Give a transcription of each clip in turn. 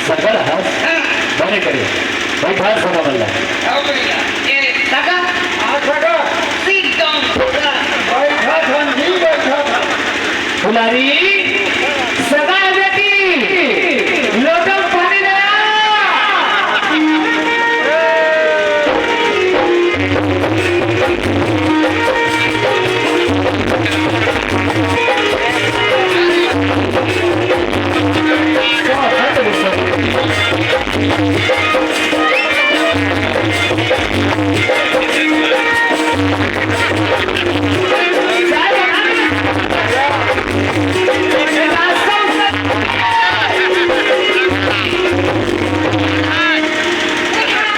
सगळ हस बरे करे भाई फार सोना बनला आओ भैया ये लगा आज लगा सीट डाउन बैठा था नहीं बैठा था फुलारी सदा बेटी लोटो पानी दे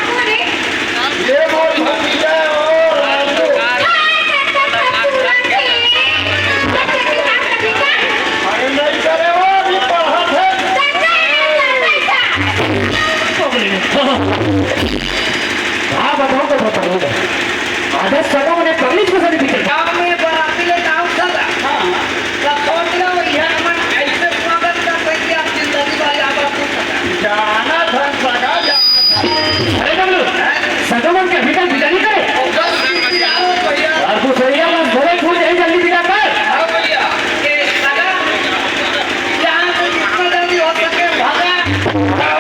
ये बोल भतीजा और राजू अरे नहीं करे वो अभी पढ़ा थे हा बताओ तो बताओ आधा सगळं म्हणे कमीच कसं दिसते गांव में बरातीले नाव झाला का कोणला भैया मन ऐसे स्वागत करते की आप जिंदगी वाली आवाज को सका जाना था सगा अरे डब्लू सगळं म्हण के बिटा बिटानी करे आओ भैया और तू सरिया बस घरे फूल यही जल्दी बिटा कर आओ भैया ये लगा जहां से जितना जल्दी हो सके भागा जाना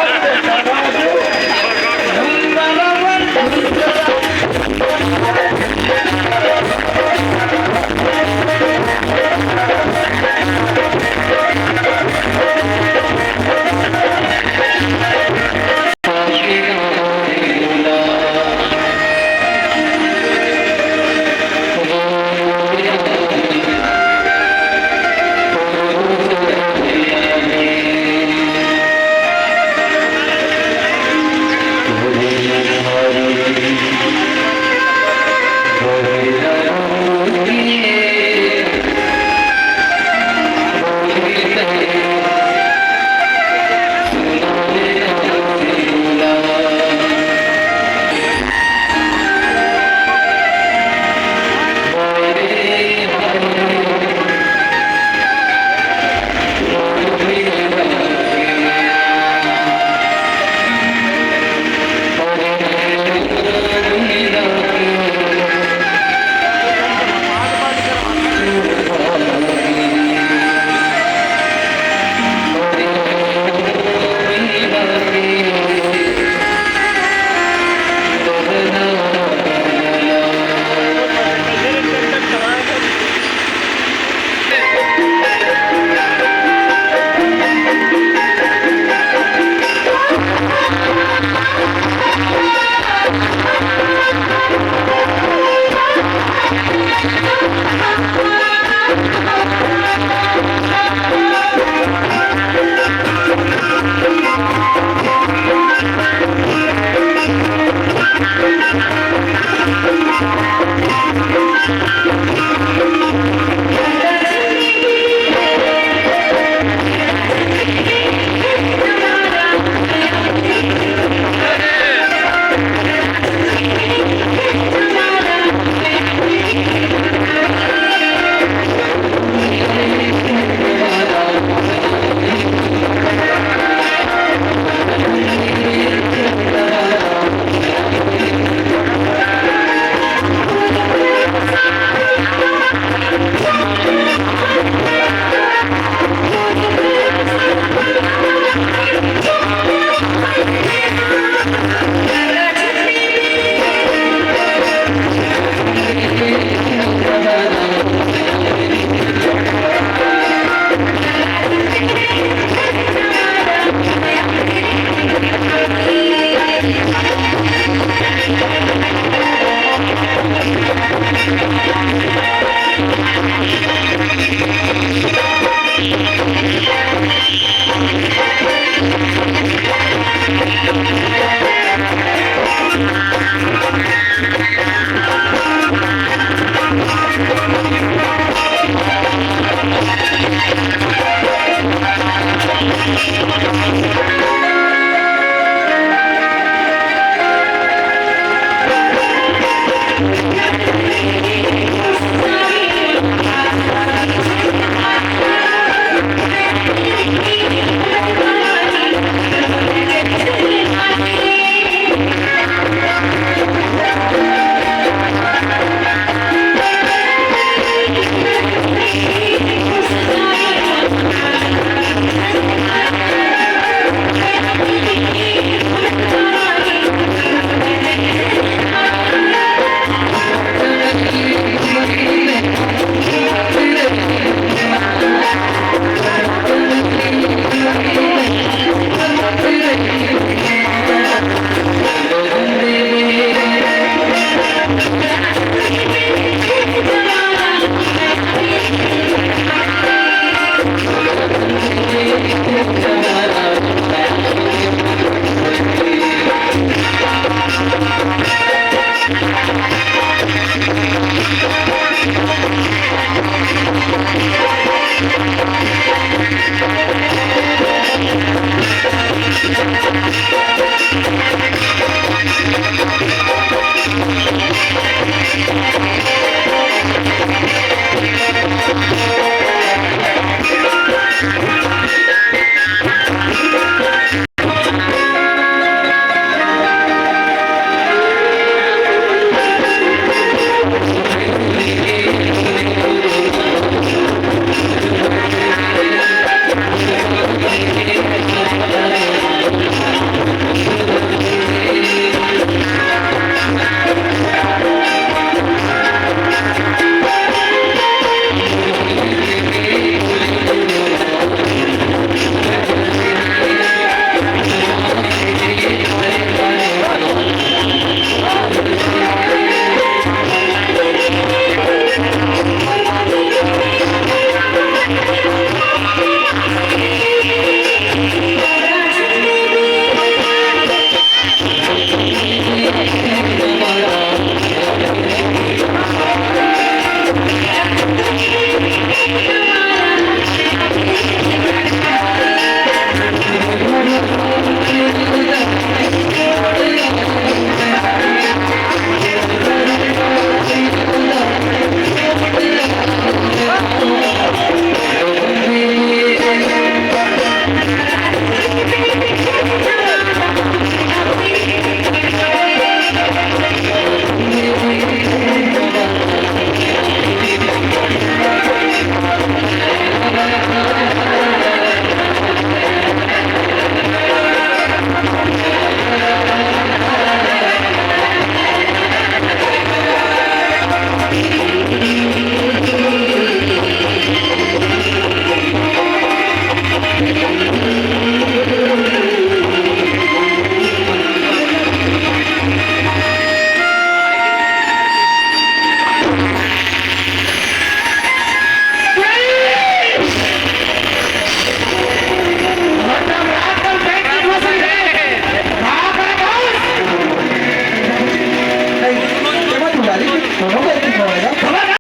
नको